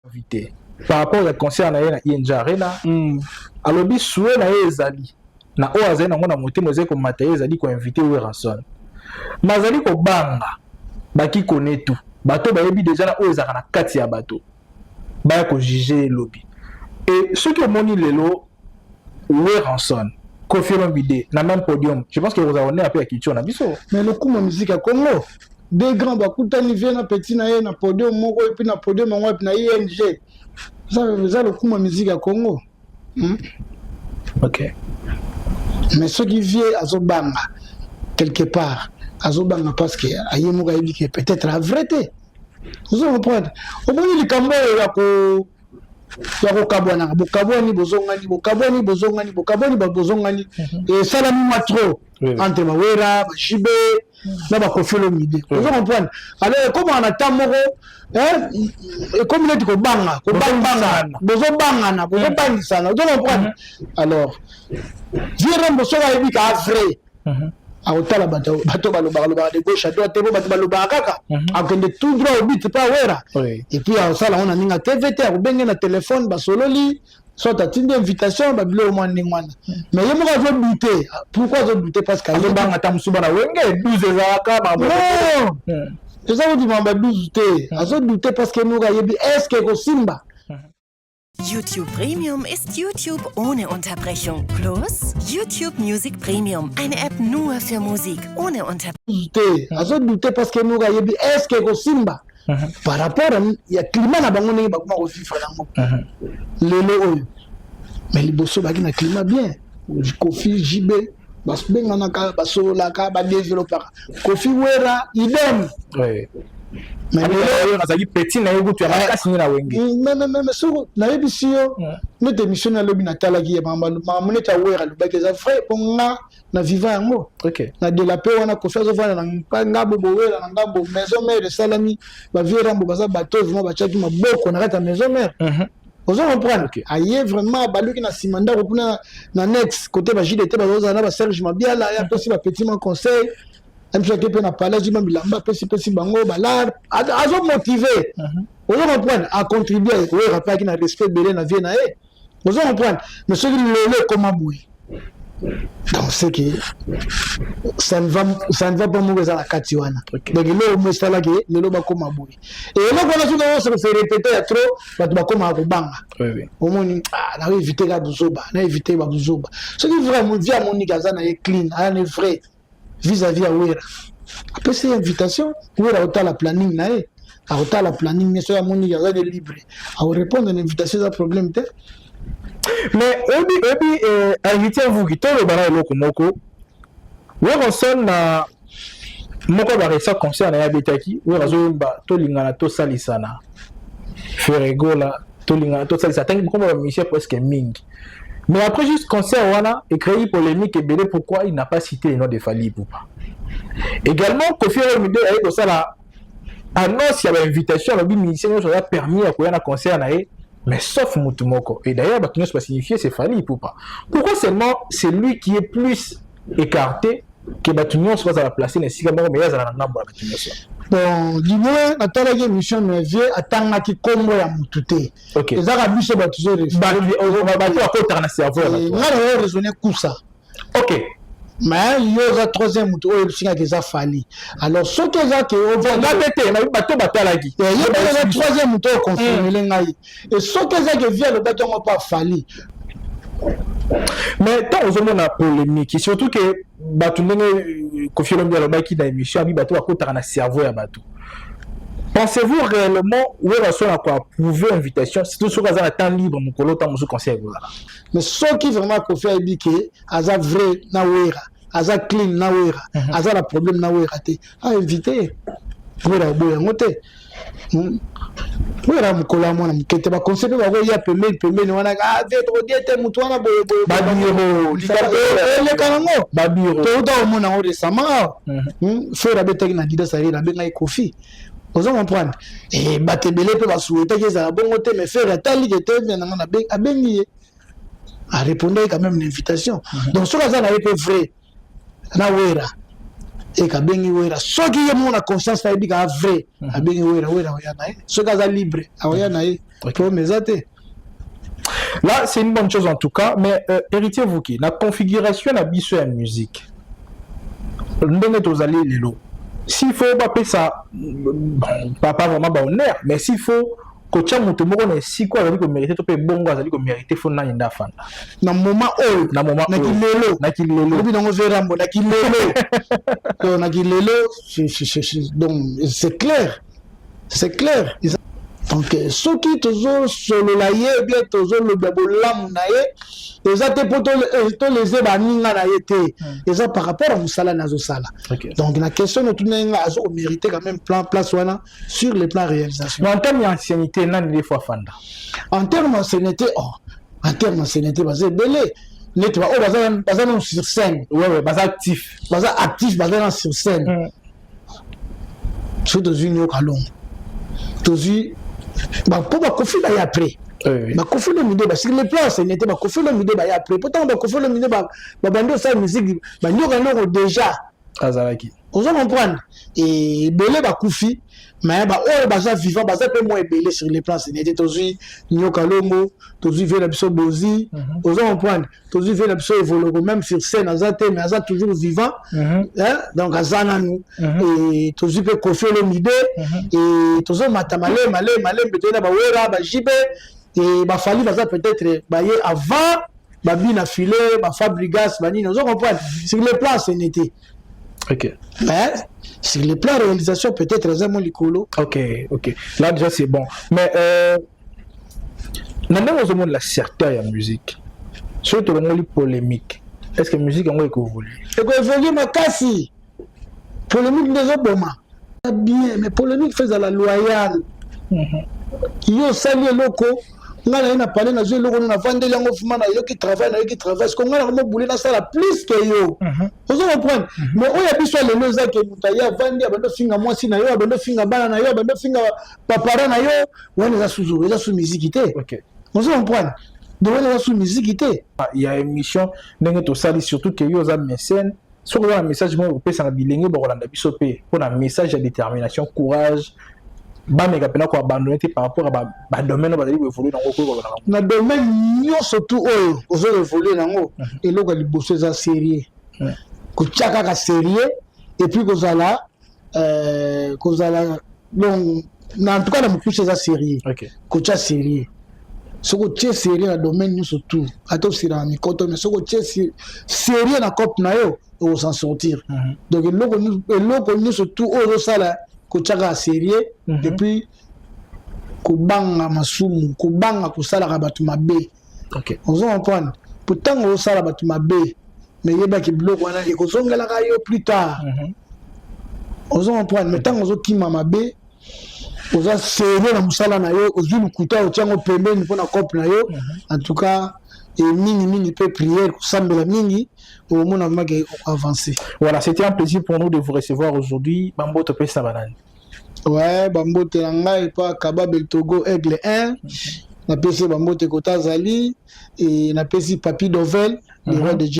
invité par rapport à concert na Yenja Arena alobi soué na ezali na o azali na moté mozé ko matériel ezali ko invité Weranson mazali ko banga baki konetu bato bayebi déjà na o ezaka na kati ya bato ba ko juger lobby et ceux qui ont moni lelo Weranson Koffi Olomide na même podium je pense que vous avez un peu à Kicho na biso mais le coup musique à Congo des grands bakutani viennent na petit na podium moko et puis na podium moko et puis na ING ça le coup musique à Congo OK mais ceux qui viennent à Zobanga quelque part à Zobanga parce que ayemoka yebi que peut-être la vérité vous comprenez au bout du cambo ya ko kabwana bokabwani bozongani et ça la mima trop entre Mawera Bajibe na ba Koffi Olomide vous comprenez alors comment on attend moko et comme il dit ko banga bozobangana vous comprenez alors dire mbosoka yebi ka vrai aotala bato balobaka de gauche à droite bato balobaka kaka akende tout droit au but pas wera et puis ça là on a ninga TVT akobenge na téléphone basololi soit atindi invitation babilo au moins ningwana mais yemo ka zo douter pourquoi zo douter parce que azobanga tamusuba na wenge 12 ezaka ba non ça vous dit mamba 12 douter azo douter parce que nous yebi est-ce que ko simba YouTube Premium ist YouTube ohne Unterbrechung. Plus YouTube Music Premium, eine App nur für Musik, ohne Unterbrechung. Also douter parce que nous yebi est-ce que ko simba par rapport à ya climat na bango ngi bakuma ko fifa nango. Lelo oyo. Mais liboso baki na climat bien. Koffi JB basbenga na ka basola ka ba développer. Koffi Wera idem. Oui. Mais on a dit petit na yego tu as pas signé la wenge mais so na yebisio notre émission na lobi na tala ki mamba moneta Wera le bac za frère ponga na vivant yango OK na de la paix wana ko faire vana na ngabo Wera na ngabo maison mère de Salami ba viera mbo baza bateau vraiment ba chaki maboko na kata maison mère vous comprenez aye vraiment baluki na simanda ko kuna na next côté ba JDT ba zoza na ba Serge Mabiala ya aussi ba petit man conseil un peu que na palais du Bilamba petit bango balar azo motivé vous comprenez à contribuer oui rapport qui na respect belé na vie na e vous comprenez mais ce qui le comment bouiller donc c'est que ça ne va pas mourir à la katiwana donc le messala que le loba comme bouiller et là voilà tout ça se répéter à trop ba comme à banga oui au moins na éviter la buzoba na éviter ba buzoba ce qui vraiment via Monica za na clean est vrai vis-à-vis à Wera. Après cette invitation, Wera a la planning nae, a la planning mais soit moni ya de libre. A répondre à l'invitation d'un problème te. Mais obi invité vous qui to le bana loko moko. Weranson na moko ba resa concert na yabetaki, Wera zo mba to lingana to salisana. Ferregola to lingana to salisana. Tangi comme ba mission presque mingi. Mais après juste concert wana et créé polémique et belé pourquoi il n'a pas cité le nom de Fally Ipupa. Également Koffi Olomide a eu ça la annonce il y avait invitation le ministère nous a permis à courir un concert naé mais sauf Mutumoko et d'ailleurs bah, qui nous pas signifié c'est Fally Ipupa. Pourquoi seulement c'est lui qui est plus écarté que Batunyo soit à la placer mais si comme mais il y a un nombre Batunyo soit. Bon, dis-moi, attends la émission mais vieux attends qui combo ya mutute. OK. Les arabes se battent toujours. On va battre à côté na cerveau. On va raisonner comme ça. OK. Mais il y a un troisième mutu o singa que ça Fally. Alors ce que ça que on va battre na bateau batalaki. Il y a un troisième mutu confirmé ngai. Et ce que ça que vient le bateau on pas Fally. Mais tant aux hommes polémique surtout que Batunenge Koffi Olomide le baki dans émission abi bateau à côté na cerveau ya bateau. Pensez-vous réellement où Weranson a quoi approuver invitation surtout sur un temps libre mon colo temps conseil mais ce qui vraiment Koffi a dit que aza vrai na Wera aza clean na Wera aza la problème na Wera te a invité Wera boya ngote Wera mukola mwana mukete ba conseil ba ko ya pembeni wana ah to diete mutu wana boye babiro le kanango babiro to da mona o de sama fera betaki na dida sari na benga Koffi vous comprenez et batebele pe ba souhaiter que ça bongo te mais faire atali que te bien na bengi a répondu quand même une invitation donc ce que ça n'a pas vrai na Wera et ka bengi Wera so qui est mon conscience ça dit ka vrai a bengi Wera ya na ce que ça libre a ya na Okay. Mais ça là, c'est une bonne chose en tout cas, mais héritier Vuki, la configuration de la musique, s'il faut pas ça, pas vraiment honneur, mais s'il faut que tu aies mon tomo, si quoi, que mériter, tu peux bon, que mériter, faut n'a rien faire. Dans le moment où, dans le moment donc c'est clair, c'est clair. Donc, ceux qui toujours solo la ye, bien toujours le babolam na ye, les athées pour tous les ébaninga na ye, et ça par rapport à Moussala Nazosala. Donc, la question de tout le monde a mérité quand même place sur les plans réalisation. Mais en termes d'ancienneté, nan les fois fanda. En termes d'ancienneté, basé belé. Net va bazan sur scène. Ouais, bazan actif, bazan sur scène. Sur deux unions kalong. Tous pour ma confier là après ma confier le milieu parce que les plans c'est n'était pas confier le milieu là après pourtant ma confier le milieu bando ça musique ba nyoko déjà azalaki on va comprendre et belé ba confier mais ba oh ba ça vivant ba ça peut moins belé sur les plans c'est n'était tous nyoka longo tous vivre la biso bozi on va comprendre tous vivre la biso évoluer même sur scène azate mais azate toujours vivant hein donc azana nous et tous peut confier le milieu et tous matamale malé peut-être ba wera ba jibe et ba fali ba ça peut-être ba yé avant ba bina filé ba fabrigas ba ni on va comprendre sur les plans c'est n'était ok. Mais sur le plan réalisation, peut-être Razamon Likolo. Ok. Là déjà c'est bon. Mais dans le monde la certaine musique, surtout dans les polémiques, est-ce que la musique a évolué? Évolué ma cassi. Polémique des autres bien, mais polémique fait à la loyale. Yo sali loko. Ngala ina parler na jeu loko na vendre yango fuma na yo qui travaille parce que ngala mo boulé na sala plus que yo. Vous comprenez? Mais on y a besoin les nos que mutaya vendre abando finga moi si na yo abando finga bana na yo abando finga papa na yo on les a sous musique té. OK. Vous comprenez? Donc on les a sous musique té. Il y a une émission ndenge to sali surtout que yo za mécène. Sur un message mo pe sa bilenge bo rolanda biso pe pour un message de détermination, courage. Bameka pena ko abandonner par rapport à domaine ba évoluer dans domaine yo surtout ozo évoluer nango et loko liboso za sérieux ko tchaka ka sérieux et puis kozala donc en tout cas na mouche za sérieux ko tcha sérieux soko tche sérieux na domaine yo surtout ato sira mikoto mais soko tche sérieux na cop na yo o s'en sortir donc loko nous surtout ozo sala kochaka sérieux depuis kubanga masumu kubanga kusala batu mabe. OK. On va comprendre pourtant on sala batu mabe mais yeba ki bloc wana e kozongela ka yo plus tard. On va comprendre mais tant on kima mabe on va sérieux na musala na yo ozulu kuta o tiango pembeni pona cop na yo en tout cas et mini peut prier kusambela mingi au monde a avancer. Voilà, c'était un plaisir pour nous de vous recevoir aujourd'hui. Bambo Topé Sabanane. Ouais, Bambo Telanga et pas Kababel Togo Aigle 1. Na PC Bambo Tekota Zali et na PC Papi Dovel, le roi de Dieu.